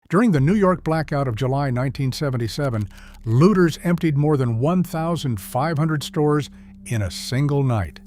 During the New York blackout of July 1977, looters emptied more than 1,500 stores in a single night.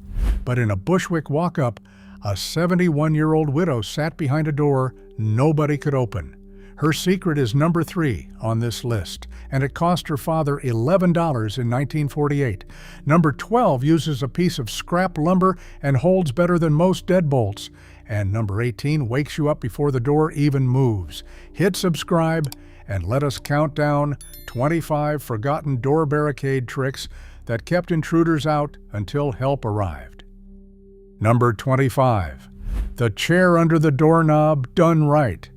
But in a Bushwick walk-up, a 71-year-old widow sat behind a door nobody could open. Her secret is number 3 on this list, and it cost her father $11 in 1948. Number 12 uses a piece of scrap lumber and holds better than most deadbolts. And number 18 wakes you up before the door even moves. Hit subscribe and let us count down 25 forgotten door barricade tricks that kept intruders out until help arrived. Number 25. The chair under the doorknob done right.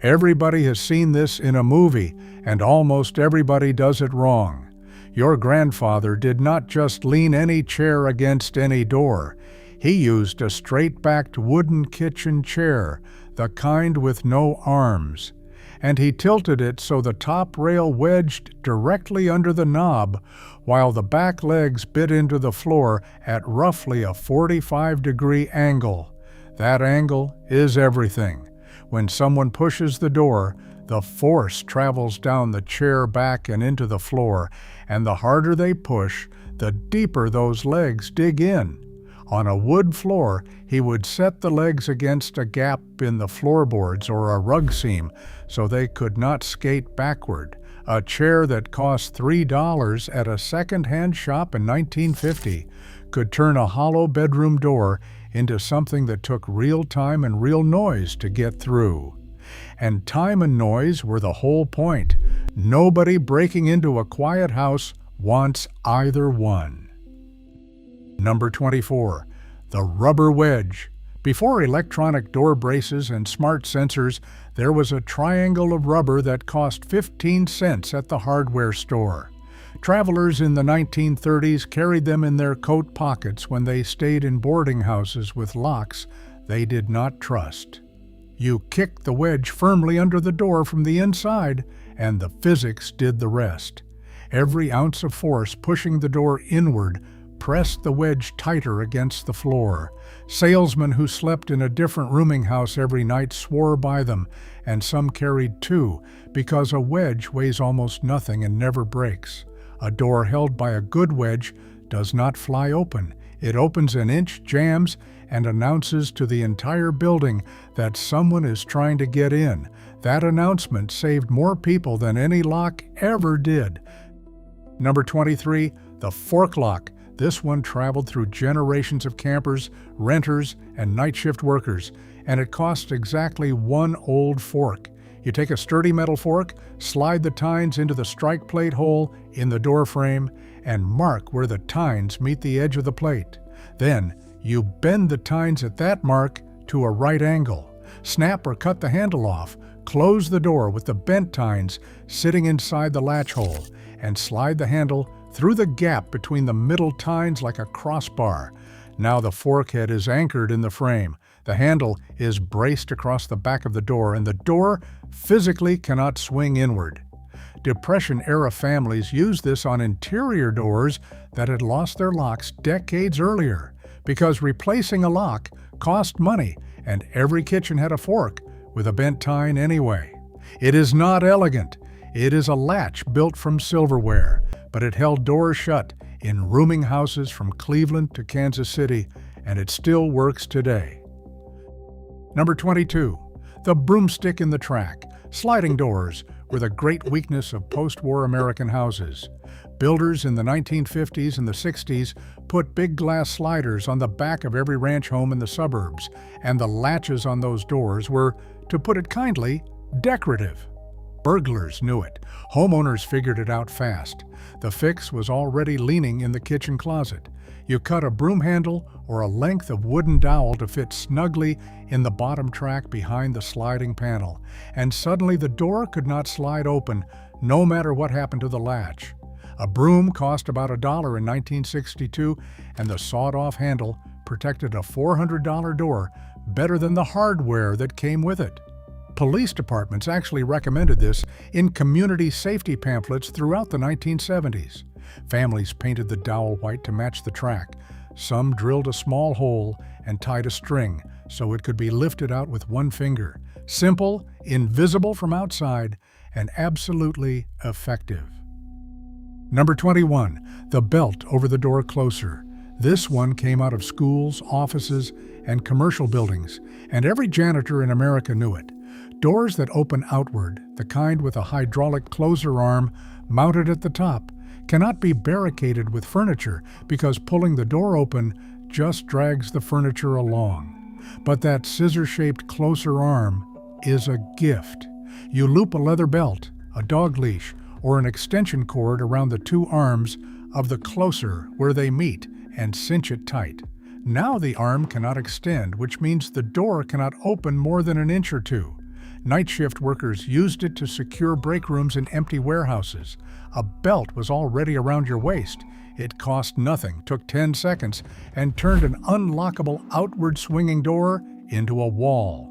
Everybody has seen this in a movie, and almost everybody does it wrong. Your grandfather did not just lean any chair against any door. He used a straight-backed wooden kitchen chair, the kind with no arms, and he tilted it so the top rail wedged directly under the knob, while the back legs bit into the floor at roughly a 45-degree angle. That angle is everything. When someone pushes the door, the force travels down the chair back and into the floor, and the harder they push, the deeper those legs dig in. On a wood floor, he would set the legs against a gap in the floorboards or a rug seam so they could not skate backward. A chair that cost $3 at a second-hand shop in 1950 could turn a hollow bedroom door into something that took real time and real noise to get through. And time and noise were the whole point. Nobody breaking into a quiet house wants either one. Number 24. The rubber wedge. Before electronic door braces and smart sensors, there was a triangle of rubber that cost 15 cents at the hardware store. Travelers in the 1930s carried them in their coat pockets when they stayed in boarding houses with locks they did not trust. You kicked the wedge firmly under the door from the inside, and the physics did the rest. Every ounce of force pushing the door inward pressed the wedge tighter against the floor. Salesmen who slept in a different rooming house every night swore by them, and some carried 2, because a wedge weighs almost nothing and never breaks. A door held by a good wedge does not fly open. It opens an inch, jams, and announces to the entire building that someone is trying to get in. That announcement saved more people than any lock ever did. Number 23, the fork lock. This one traveled through generations of campers, renters, and night shift workers, and it cost exactly 1 old fork. You take a sturdy metal fork, slide the tines into the strike plate hole in the door frame, and mark where the tines meet the edge of the plate. Then, you bend the tines at that mark to a right angle. Snap or cut the handle off, close the door with the bent tines sitting inside the latch hole, and slide the handle through the gap between the middle tines like a crossbar. Now the fork head is anchored in the frame. The handle is braced across the back of the door, and the door physically cannot swing inward. Depression-era families used this on interior doors that had lost their locks decades earlier, because replacing a lock cost money, and every kitchen had a fork with a bent tine anyway. It is not elegant. It is a latch built from silverware, but it held doors shut in rooming houses from Cleveland to Kansas City, and it still works today. Number 22. The broomstick in the track. Sliding doors were the great weakness of post-war American houses. Builders in the 1950s and the 60s put big glass sliders on the back of every ranch home in the suburbs, and the latches on those doors were, to put it kindly, decorative. Burglars knew it. Homeowners figured it out fast. The fix was already leaning in the kitchen closet. You cut a broom handle or a length of wooden dowel to fit snugly in the bottom track behind the sliding panel, and suddenly the door could not slide open, no matter what happened to the latch. A broom cost about $1 in 1962, and the sawed-off handle protected a $400 door better than the hardware that came with it. Police departments actually recommended this in community safety pamphlets throughout the 1970s. Families painted the dowel white to match the track. Some drilled a small hole and tied a string so it could be lifted out with one finger. Simple, invisible from outside, and absolutely effective. Number 21. The belt over the door closer. This one came out of schools, offices, and commercial buildings, and every janitor in America knew it. Doors that open outward, the kind with a hydraulic closer arm mounted at the top, cannot be barricaded with furniture because pulling the door open just drags the furniture along. But that scissor-shaped closer arm is a gift. You loop a leather belt, a dog leash, or an extension cord around the two arms of the closer where they meet and cinch it tight. Now the arm cannot extend, which means the door cannot open more than an inch or two. Night shift workers used it to secure break rooms in empty warehouses. A belt was already around your waist. It cost nothing, took 10 seconds, and turned an unlockable outward swinging door into a wall.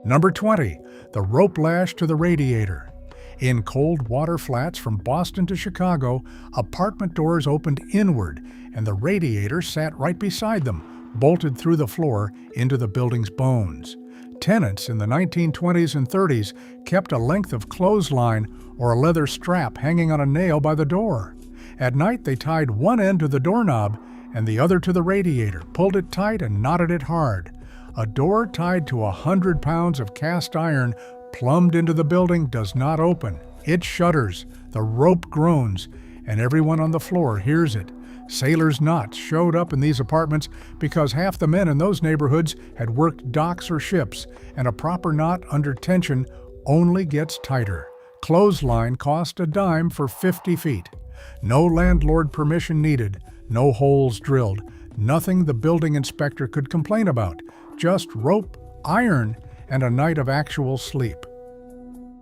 Number 20. The rope lash to the radiator. In cold water flats from Boston to Chicago, apartment doors opened inward, and the radiator sat right beside them, bolted through the floor into the building's bones. Tenants in the 1920s and 30s kept a length of clothesline or a leather strap hanging on a nail by the door. At night, they tied one end to the doorknob and the other to the radiator, pulled it tight and knotted it hard. A door tied to 100 pounds of cast iron plumbed into the building does not open. It shudders, the rope groans, and everyone on the floor hears it. Sailors' knots showed up in these apartments because half the men in those neighborhoods had worked docks or ships, and a proper knot under tension only gets tighter. Clothesline cost a dime for 50 feet. No landlord permission needed, no holes drilled, nothing the building inspector could complain about. Just rope, iron, and a night of actual sleep.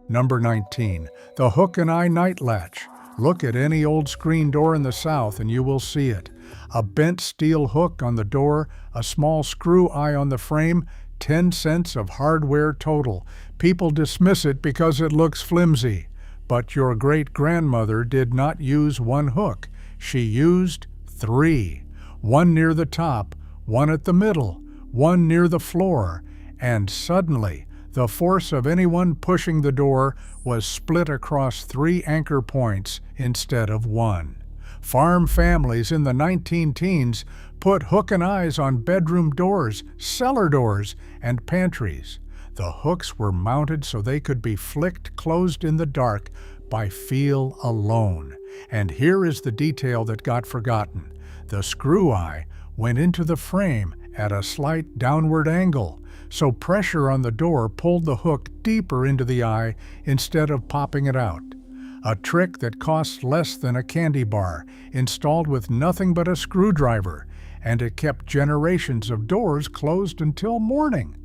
Number 19. The hook and eye night latch. Look at any old screen door in the South and you will see it. A bent steel hook on the door, a small screw eye on the frame, 10 cents of hardware total. People dismiss it because it looks flimsy. But your great-grandmother did not use one hook. She used 3. One near the top, one at the middle, one near the floor, and suddenly the force of anyone pushing the door was split across 3 anchor points instead of 1. Farm families in the 19-teens put hook and eyes on bedroom doors, cellar doors, and pantries. The hooks were mounted so they could be flicked closed in the dark by feel alone. And here is the detail that got forgotten. The screw eye went into the frame at a slight downward angle, so pressure on the door pulled the hook deeper into the eye instead of popping it out. A trick that costs less than a candy bar, installed with nothing but a screwdriver, and it kept generations of doors closed until morning.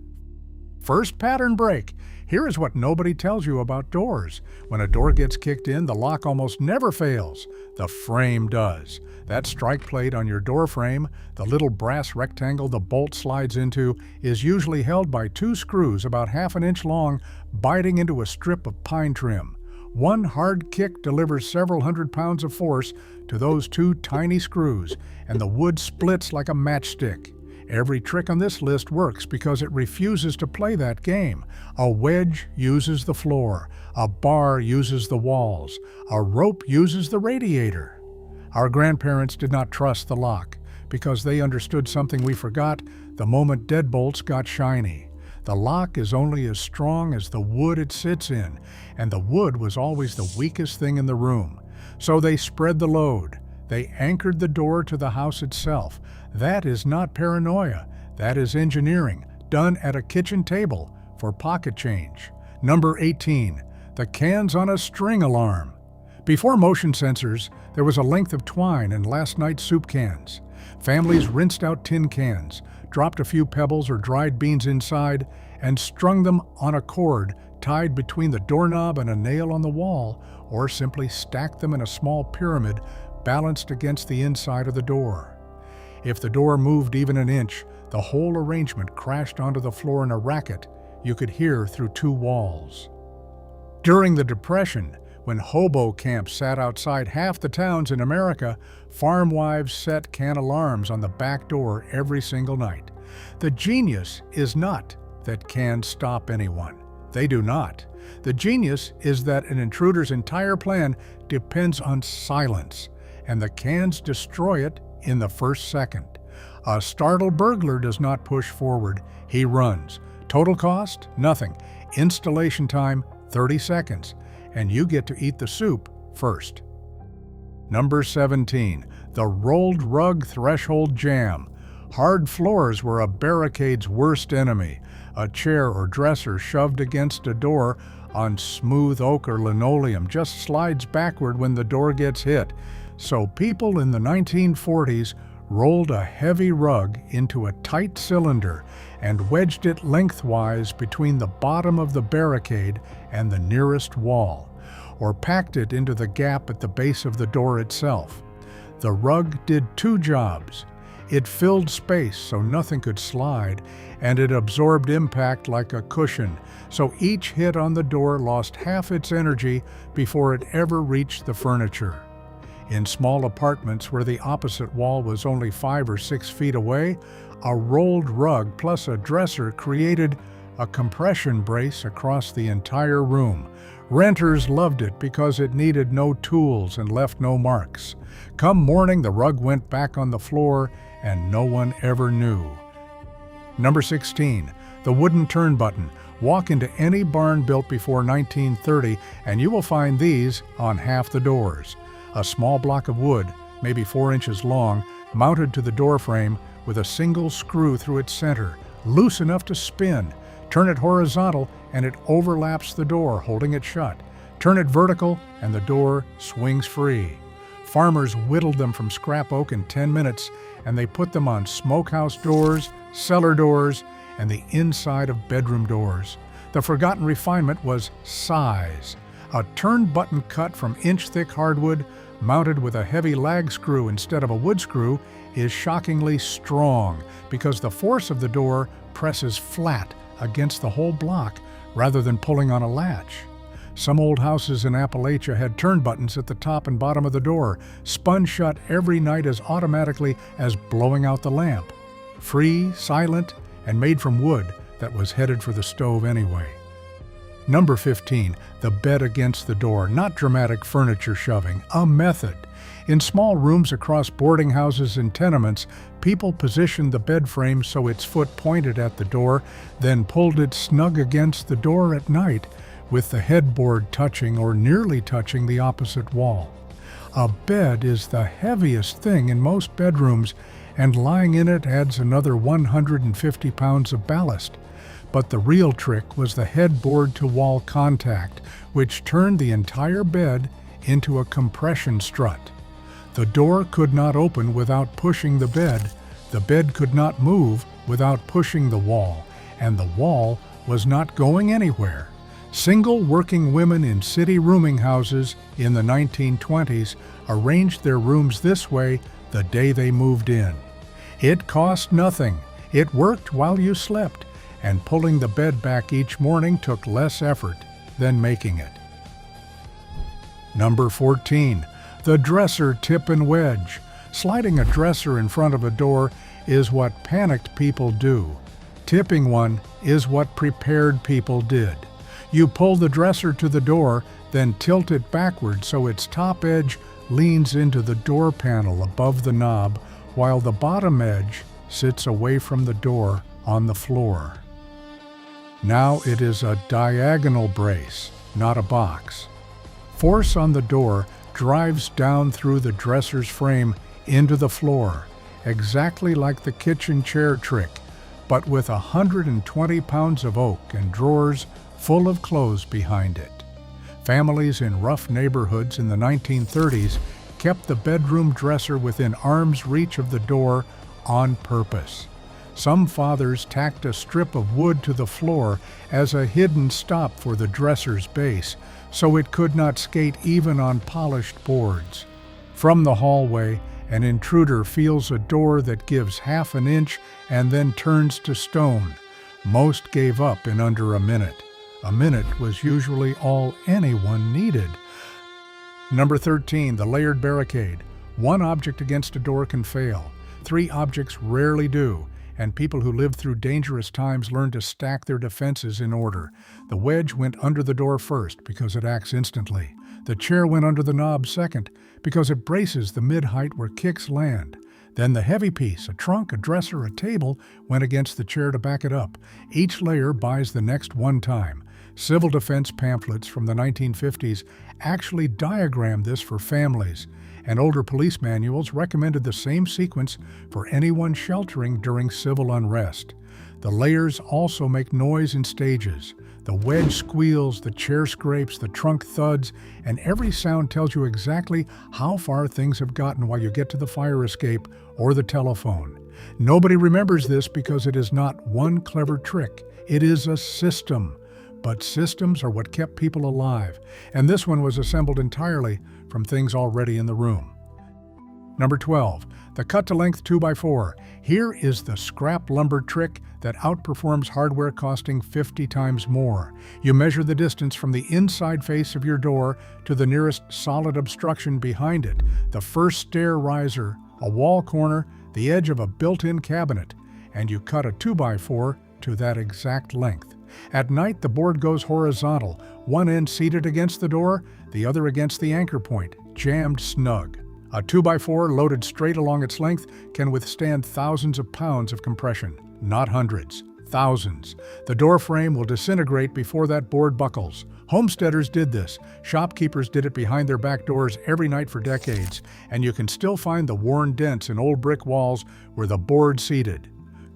First pattern break. Here is what nobody tells you about doors. When a door gets kicked in, the lock almost never fails. The frame does. That strike plate on your door frame, the little brass rectangle the bolt slides into, is usually held by 2 screws about ½ an inch long, biting into a strip of pine trim. One hard kick delivers several hundred pounds of force to those 2 tiny screws, and the wood splits like a matchstick. Every trick on this list works because it refuses to play that game. A wedge uses the floor, a bar uses the walls, a rope uses the radiator. Our grandparents did not trust the lock because they understood something we forgot the moment deadbolts got shiny. The lock is only as strong as the wood it sits in, and the wood was always the weakest thing in the room. So they spread the load. They anchored the door to the house itself. That is not paranoia. That is engineering, done at a kitchen table for pocket change. Number 18. The cans on a string alarm. Before motion sensors, there was a length of twine in last night's soup cans. Families rinsed out tin cans, dropped a few pebbles or dried beans inside, and strung them on a cord tied between the doorknob and a nail on the wall, or simply stacked them in a small pyramid balanced against the inside of the door. If the door moved even an inch, the whole arrangement crashed onto the floor in a racket you could hear through 2 walls. During the Depression, when hobo camps sat outside half the towns in America, farm wives set can alarms on the back door every single night. The genius is not that can stop anyone. They do not. The genius is that an intruder's entire plan depends on silence, and the cans destroy it in the first second. A startled burglar does not push forward, he runs. Total cost? Nothing. Installation time? 30 seconds. And you get to eat the soup first. Number 17. The rolled rug threshold jam. Hard floors were a barricade's worst enemy. A chair or dresser shoved against a door on smooth oak or linoleum just slides backward when the door gets hit. So people in the 1940s rolled a heavy rug into a tight cylinder and wedged it lengthwise between the bottom of the barricade and the nearest wall, or packed it into the gap at the base of the door itself. The rug did two jobs. It filled space so nothing could slide, and it absorbed impact like a cushion, so each hit on the door lost half its energy before it ever reached the furniture. In small apartments where the opposite wall was only 5 or 6 feet away, a rolled rug plus a dresser created a compression brace across the entire room. Renters loved it because it needed no tools and left no marks. Come morning, the rug went back on the floor and no one ever knew. Number 16. The wooden turn button. Walk into any barn built before 1930 and you will find these on half the doors. A small block of wood, maybe 4 inches long, mounted to the door frame with a single screw through its center, loose enough to spin. Turn it horizontal and it overlaps the door, holding it shut. Turn it vertical and the door swings free. Farmers whittled them from scrap oak in 10 minutes, and they put them on smokehouse doors, cellar doors, and the inside of bedroom doors. The forgotten refinement was size. A turn button cut from inch-thick hardwood, mounted with a heavy lag screw instead of a wood screw, is shockingly strong because the force of the door presses flat against the whole block rather than pulling on a latch. Some old houses in Appalachia had turn buttons at the top and bottom of the door, spun shut every night as automatically as blowing out the lamp. Free, silent, and made from wood that was headed for the stove anyway. Number 15. The bed against the door, not dramatic furniture shoving, a method. In small rooms across boarding houses and tenements, people positioned the bed frame so its foot pointed at the door, then pulled it snug against the door at night, with the headboard touching or nearly touching the opposite wall. A bed is the heaviest thing in most bedrooms, and lying in it adds another 150 pounds of ballast. But the real trick was the headboard-to-wall contact, which turned the entire bed into a compression strut. The door could not open without pushing the bed could not move without pushing the wall, and the wall was not going anywhere. Single working women in city rooming houses in the 1920s arranged their rooms this way the day they moved in. It cost nothing. It worked while you slept, and pulling the bed back each morning took less effort than making it. Number 14. The dresser tip and wedge. Sliding a dresser in front of a door is what panicked people do. Tipping one is what prepared people did. You pull the dresser to the door, then tilt it backward so its top edge leans into the door panel above the knob, while the bottom edge sits away from the door on the floor. Now it is a diagonal brace, not a box. Force on the door drives down through the dresser's frame into the floor, exactly like the kitchen chair trick, but with 120 pounds of oak and drawers full of clothes behind it. Families in rough neighborhoods in the 1930s kept the bedroom dresser within arm's reach of the door on purpose. Some fathers tacked a strip of wood to the floor as a hidden stop for the dresser's base, so it could not skate even on polished boards. From the hallway, an intruder feels a door that gives half an inch and then turns to stone. Most gave up in under a minute. A minute was usually all anyone needed. Number 13, the layered barricade. One object against a door can fail. 3 objects rarely do, and people who lived through dangerous times learned to stack their defenses in order. The wedge went under the door first because it acts instantly. The chair went under the knob second because it braces the mid-height where kicks land. Then the heavy piece, a trunk, a dresser, a table, went against the chair to back it up. Each layer buys the next one time. Civil defense pamphlets from the 1950s actually diagrammed this for families, and older police manuals recommended the same sequence for anyone sheltering during civil unrest. The layers also make noise in stages. The wedge squeals, the chair scrapes, the trunk thuds, and every sound tells you exactly how far things have gotten while you get to the fire escape or the telephone. Nobody remembers this because it is not one clever trick. It is a system. But systems are what kept people alive, and this one was assembled entirely from things already in the room. Number 12, the cut-to-length 2x4. Here is the scrap lumber trick that outperforms hardware costing 50 times more. You measure the distance from the inside face of your door to the nearest solid obstruction behind it, the first stair riser, a wall corner, the edge of a built-in cabinet, and you cut a 2x4 to that exact length. At night, the board goes horizontal, one end seated against the door, the other against the anchor point, jammed snug. A 2x4 loaded straight along its length can withstand thousands of pounds of compression, not hundreds, thousands. The door frame will disintegrate before that board buckles. Homesteaders did this. Shopkeepers did it behind their back doors every night for decades, and you can still find the worn dents in old brick walls where the board seated.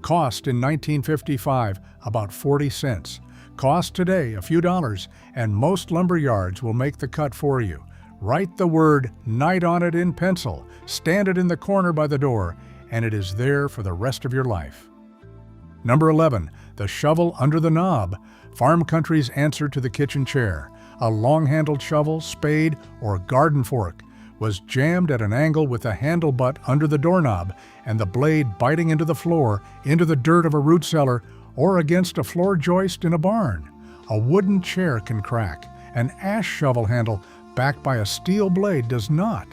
Cost in 1955, about 40 cents. Cost today, a few dollars, and most lumber yards will make the cut for you. Write the word night on it in pencil, stand it in the corner by the door, and it is there for the rest of your life. Number 11, the shovel under the knob. Farm country's answer to the kitchen chair. A long-handled shovel, spade, or garden fork was jammed at an angle with the handle butt under the doorknob and the blade biting into the floor, into the dirt of a root cellar, or against a floor joist in a barn. A wooden chair can crack. An ash shovel handle backed by a steel blade does not.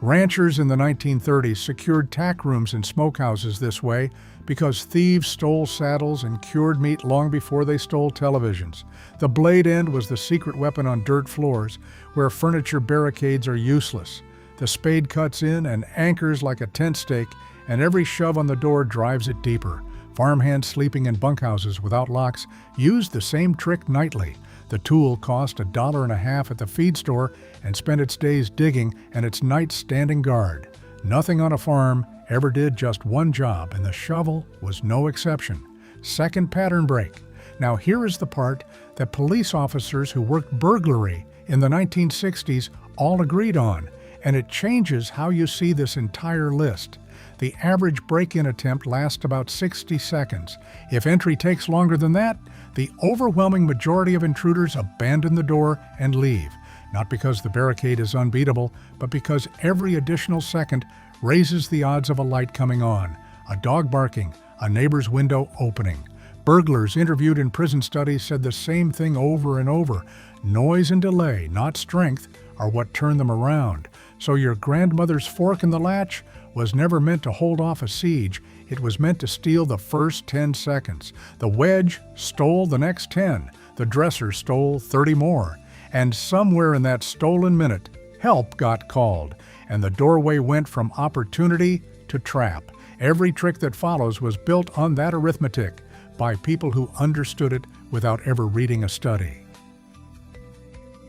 Ranchers in the 1930s secured tack rooms and smokehouses this way because thieves stole saddles and cured meat long before they stole televisions. The blade end was the secret weapon on dirt floors where furniture barricades are useless. The spade cuts in and anchors like a tent stake, and every shove on the door drives it deeper. Farmhands sleeping in bunkhouses without locks used the same trick nightly. The tool cost $1.50 at the feed store and spent its days digging and its nights standing guard. Nothing on a farm ever did just one job, and the shovel was no exception. Second pattern break. Now here is the part that police officers who worked burglary in the 1960s all agreed on, and it changes how you see this entire list. The average break-in attempt lasts about 60 seconds. If entry takes longer than that, the overwhelming majority of intruders abandon the door and leave, not because the barricade is unbeatable, but because every additional second raises the odds of a light coming on, a dog barking, a neighbor's window opening. Burglars interviewed in prison studies said the same thing over and over. Noise and delay, not strength, are what turn them around. So your grandmother's fork in the latch was never meant to hold off a siege. It was meant to steal the first 10 seconds. The wedge stole the next 10. The dresser stole 30 more. And somewhere in that stolen minute, help got called, and the doorway went from opportunity to trap. Every trick that follows was built on that arithmetic by people who understood it without ever reading a study.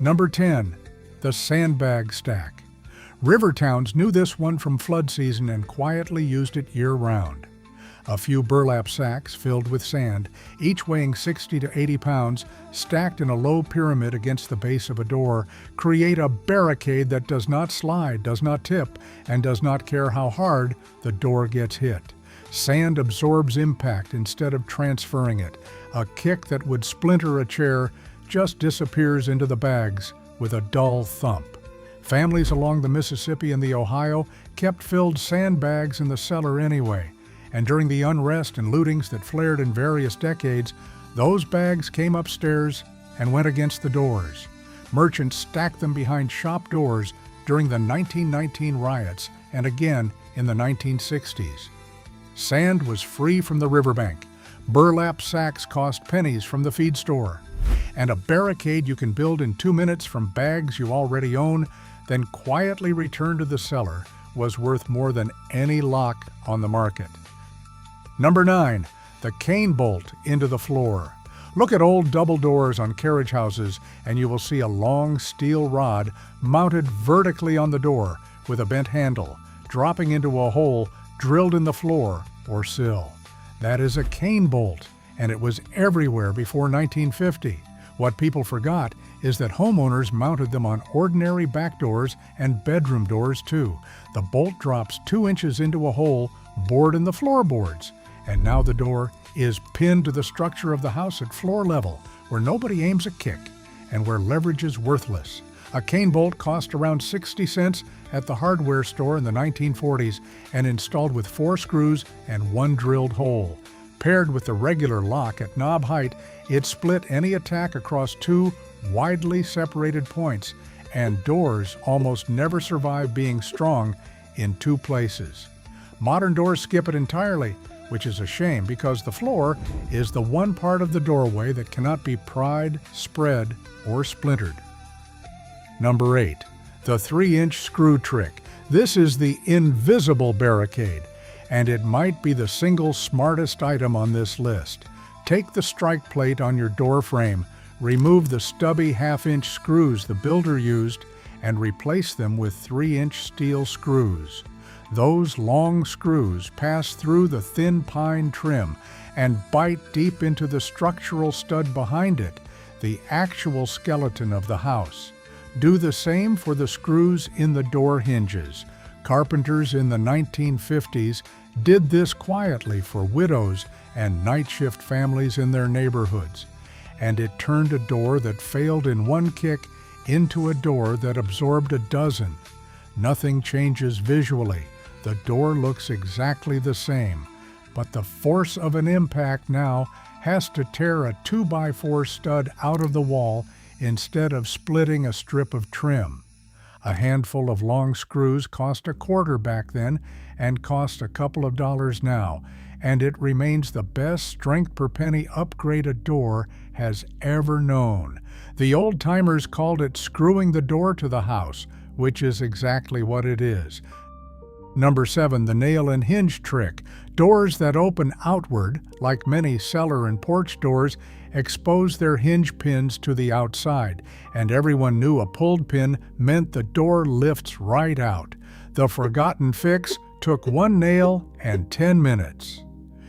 Number 10, the sandbag stack. River towns knew this one from flood season and quietly used it year-round. A few burlap sacks filled with sand, each weighing 60 to 80 pounds, stacked in a low pyramid against the base of a door, create a barricade that does not slide, does not tip, and does not care how hard the door gets hit. Sand absorbs impact instead of transferring it. A kick that would splinter a chair just disappears into the bags with a dull thump. Families along the Mississippi and the Ohio kept filled sandbags in the cellar anyway, and during the unrest and lootings that flared in various decades, those bags came upstairs and went against the doors. Merchants stacked them behind shop doors during the 1919 riots and again in the 1960s. Sand was free from the riverbank. Burlap sacks cost pennies from the feed store. And a barricade you can build in 2 minutes from bags you already own, then quietly return to the cellar, was worth more than any lock on the market. Number 9. The cane bolt into the floor. Look at old double doors on carriage houses and you will see a long steel rod mounted vertically on the door with a bent handle, dropping into a hole drilled in the floor or sill. That is a cane bolt, and it was everywhere before 1950. What people forgot is that homeowners mounted them on ordinary back doors and bedroom doors too. The bolt drops 2 inches into a hole bored in the floorboards, and now the door is pinned to the structure of the house at floor level, where nobody aims a kick and where leverage is worthless. A cane bolt cost around 60 cents at the hardware store in the 1940s and installed with 4 screws and 1 drilled hole. Paired with the regular lock at knob height, it split any attack across 2 widely separated points, and doors almost never survive being strong in 2 places. Modern doors skip it entirely, which is a shame because the floor is the one part of the doorway that cannot be pried, spread, or splintered. Number 8. The 3-inch screw trick. This is the invisible barricade, and it might be the single smartest item on this list. Take the strike plate on your door frame, remove the stubby 1/2-inch screws the builder used, and replace them with 3-inch steel screws. Those long screws pass through the thin pine trim and bite deep into the structural stud behind it, the actual skeleton of the house. Do the same for the screws in the door hinges. Carpenters in the 1950s did this quietly for widows and night shift families in their neighborhoods, and it turned a door that failed in 1 kick into a door that absorbed a dozen. Nothing changes visually. The door looks exactly the same, but the force of an impact now has to tear a 2x4 stud out of the wall instead of splitting a strip of trim. A handful of long screws cost $0.25 back then and cost a couple of dollars now, and it remains the best strength per penny upgrade a door has ever known. The old-timers called it screwing the door to the house, which is exactly what it is. Number 7, the nail and hinge trick. Doors that open outward, like many cellar and porch doors, expose their hinge pins to the outside, and everyone knew a pulled pin meant the door lifts right out. The forgotten fix took 1 nail and 10 minutes.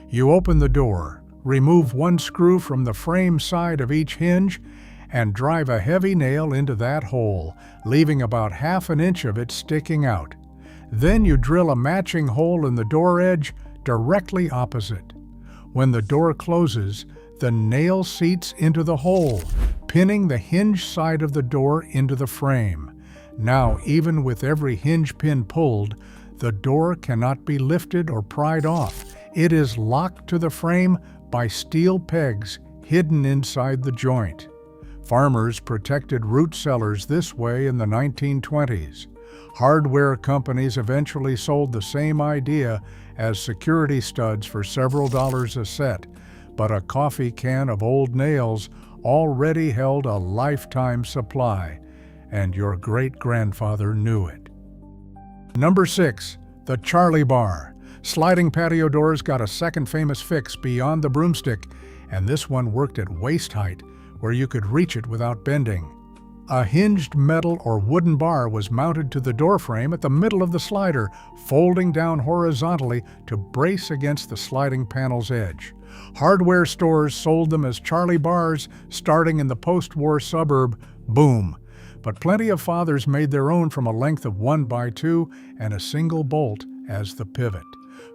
You open the door, remove 1 screw from the frame side of each hinge, and drive a heavy nail into that hole, leaving about 1/2 inch of it sticking out. Then you drill a matching hole in the door edge directly opposite. When the door closes, the nail seats into the hole, pinning the hinge side of the door into the frame. Now, even with every hinge pin pulled, the door cannot be lifted or pried off. It is locked to the frame by steel pegs hidden inside the joint. Farmers protected root cellars this way in the 1920s. Hardware companies eventually sold the same idea as security studs for several dollars a set, but a coffee can of old nails already held a lifetime supply, and your great-grandfather knew it. Number 6, the Charlie bar. Sliding patio doors got a second famous fix beyond the broomstick, and this one worked at waist height, where you could reach it without bending. A hinged metal or wooden bar was mounted to the doorframe at the middle of the slider, folding down horizontally to brace against the sliding panel's edge. Hardware stores sold them as Charlie bars, starting in the post-war suburb Boom. But plenty of fathers made their own from a length of 1x2 and a single bolt as the pivot.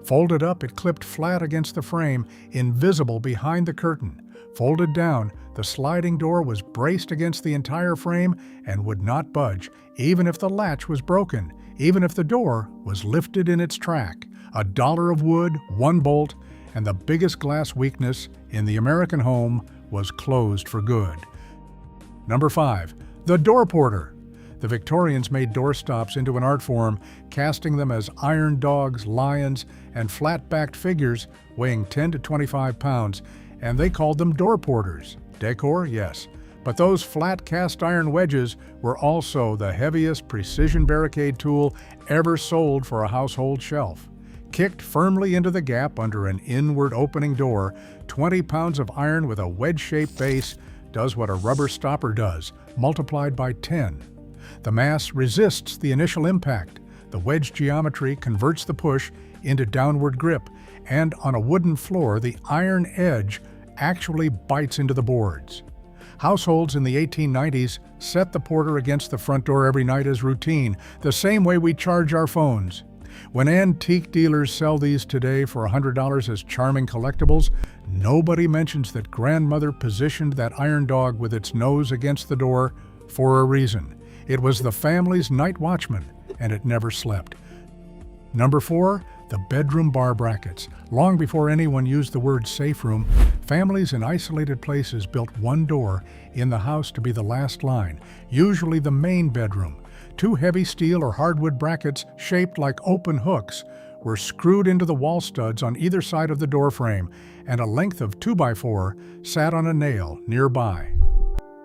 Folded up, it clipped flat against the frame, invisible behind the curtain. Folded down, the sliding door was braced against the entire frame and would not budge, even if the latch was broken, even if the door was lifted in its track. $1 of wood, 1 bolt, and the biggest glass weakness in the American home was closed for good. Number 5, the door porter. The Victorians made doorstops into an art form, casting them as iron dogs, lions, and flat-backed figures weighing 10 to 25 pounds, and they called them door porters. Decor, yes, but those flat cast iron wedges were also the heaviest precision barricade tool ever sold for a household shelf. Kicked firmly into the gap under an inward opening door, 20 pounds of iron with a wedge-shaped base does what a rubber stopper does, multiplied by 10. The mass resists the initial impact. The wedge geometry converts the push into downward grip, and on a wooden floor, the iron edge actually bites into the boards. Households in the 1890s set the porter against the front door every night as routine, the same way we charge our phones. When antique dealers sell these today for $100 as charming collectibles, nobody mentions that grandmother positioned that iron dog with its nose against the door for a reason. It was the family's night watchman, and it never slept. Number 4, the bedroom bar brackets. Long before anyone used the word safe room, families in isolated places built one door in the house to be the last line, usually the main bedroom. 2 heavy steel or hardwood brackets shaped like open hooks were screwed into the wall studs on either side of the door frame, and a length of 2x4 sat on a nail nearby.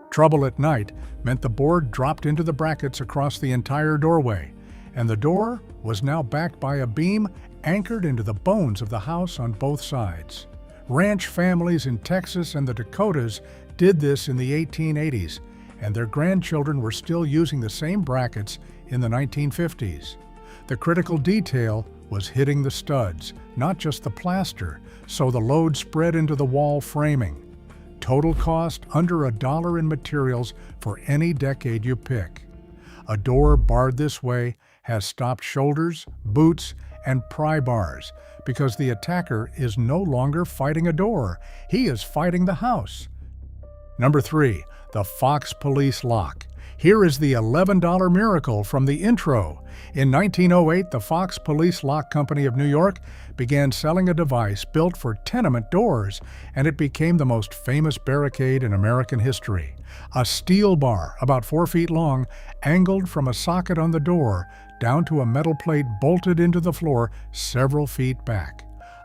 Trouble at night meant the board dropped into the brackets across the entire doorway, and the door was now backed by a beam anchored into the bones of the house on both sides. Ranch families in Texas and the Dakotas did this in the 1880s, and their grandchildren were still using the same brackets in the 1950s. The critical detail was hitting the studs, not just the plaster, so the load spread into the wall framing. Total cost under $1 in materials for any decade you pick. A door barred this way has stopped shoulders, boots, and pry bars because the attacker is no longer fighting a door. He is fighting the house. Number 3, the Fox Police Lock. Here is the $11 miracle from the intro. In 1908, the Fox Police Lock Company of New York began selling a device built for tenement doors, and it became the most famous barricade in American history. A steel bar, about 4 feet long, angled from a socket on the door down to a metal plate bolted into the floor several feet back.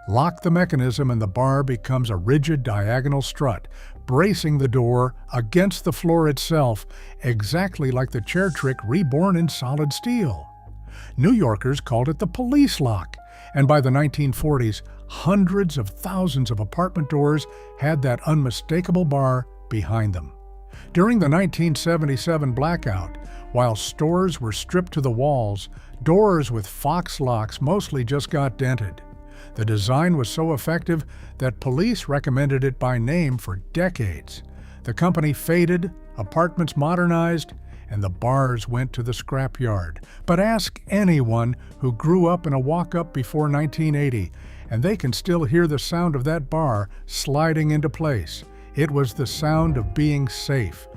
Lock the mechanism and the bar becomes a rigid diagonal strut, bracing the door against the floor itself, exactly like the chair trick reborn in solid steel. New Yorkers called it the police lock, and by the 1940s, hundreds of thousands of apartment doors had that unmistakable bar behind them. During the 1977 blackout, while stores were stripped to the walls, doors with Fox locks mostly just got dented. The design was so effective that police recommended it by name for decades. The company faded, apartments modernized, and the bars went to the scrapyard. But ask anyone who grew up in a walk-up before 1980, and they can still hear the sound of that bar sliding into place. It was the sound of being safe.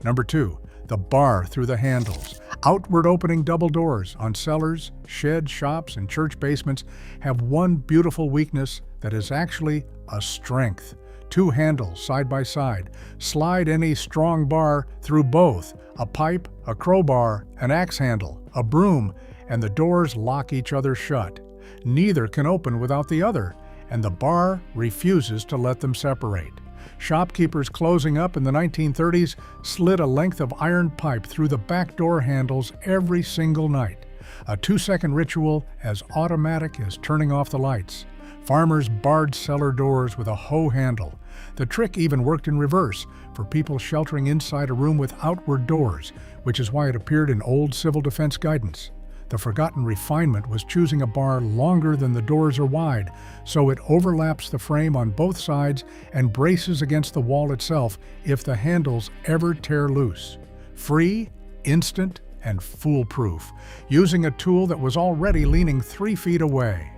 Number 2, the bar through the handles. Outward opening double doors on cellars, sheds, shops, and church basements have one beautiful weakness that is actually a strength. 2 handles side by side. Slide any strong bar through both, a pipe, a crowbar, an axe handle, a broom, and the doors lock each other shut. Neither can open without the other, and the bar refuses to let them separate. Shopkeepers closing up in the 1930s slid a length of iron pipe through the back door handles every single night. A 2-second ritual as automatic as turning off the lights. Farmers barred cellar doors with a hoe handle. The trick even worked in reverse for people sheltering inside a room with outward doors, which is why it appeared in old civil defense guidance. The forgotten refinement was choosing a bar longer than the doors are wide, so it overlaps the frame on both sides and braces against the wall itself if the handles ever tear loose. Free, instant, and foolproof, using a tool that was already leaning 3 feet away.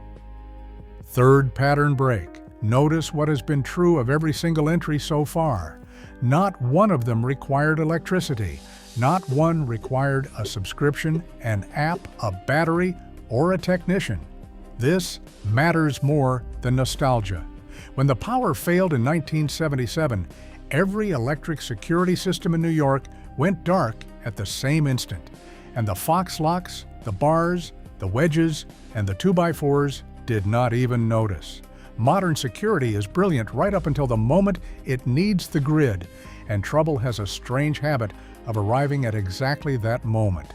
Third pattern break. Notice what has been true of every single entry so far. Not one of them required electricity. Not one required a subscription, an app, a battery, or a technician. This matters more than nostalgia. When the power failed in 1977, every electric security system in New York went dark at the same instant, and the fox locks, the bars, the wedges, and the 2x4s did not even notice. Modern security is brilliant right up until the moment it needs the grid, and trouble has a strange habit of arriving at exactly that moment.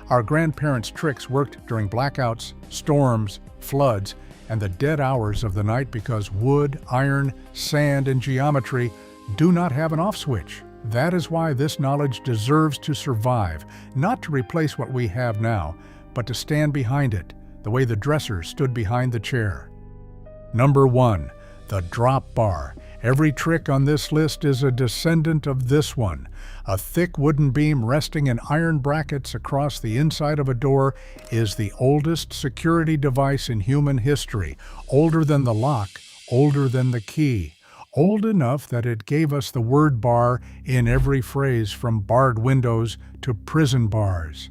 Our grandparents' tricks worked during blackouts, storms, floods, and the dead hours of the night because wood, iron, sand, and geometry do not have an off switch. That is why this knowledge deserves to survive, not to replace what we have now, but to stand behind it, the way the dresser stood behind the chair. Number 1. The drop bar. Every trick on this list is a descendant of this one. A thick wooden beam resting in iron brackets across the inside of a door is the oldest security device in human history, older than the lock, older than the key, old enough that it gave us the word bar in every phrase from barred windows to prison bars.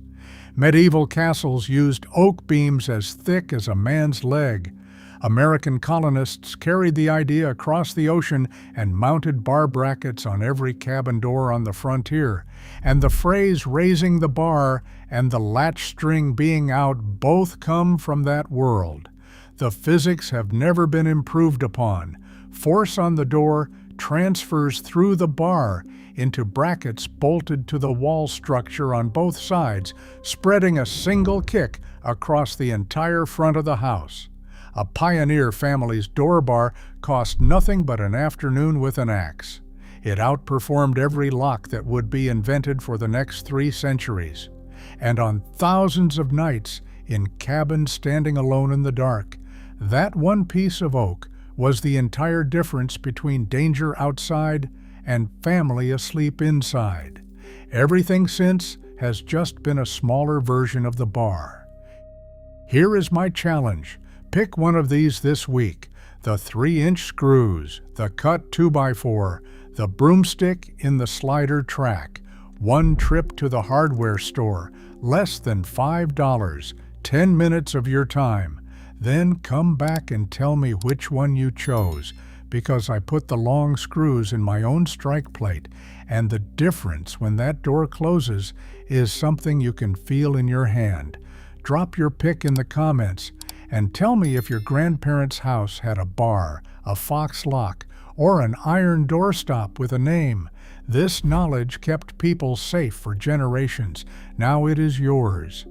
Medieval castles used oak beams as thick as a man's leg. American colonists carried the idea across the ocean and mounted bar brackets on every cabin door on the frontier, and the phrase raising the bar and the latch string being out both come from that world. The physics have never been improved upon. Force on the door transfers through the bar into brackets bolted to the wall structure on both sides, spreading a single kick across the entire front of the house. A pioneer family's door bar cost nothing but an afternoon with an axe. It outperformed every lock that would be invented for the next 3 centuries. And on thousands of nights, in cabins standing alone in the dark, that one piece of oak was the entire difference between danger outside and family asleep inside. Everything since has just been a smaller version of the bar. Here is my challenge. Pick one of these this week: the 3-inch screws, the cut 2x4, the broomstick in the slider track. One trip to the hardware store, less than $5, 10 minutes of your time. Then come back and tell me which one you chose, because I put the long screws in my own strike plate, and the difference when that door closes is something you can feel in your hand. Drop your pick in the comments, and tell me if your grandparents' house had a bar, a fox lock, or an iron doorstop with a name. This knowledge kept people safe for generations. Now it is yours.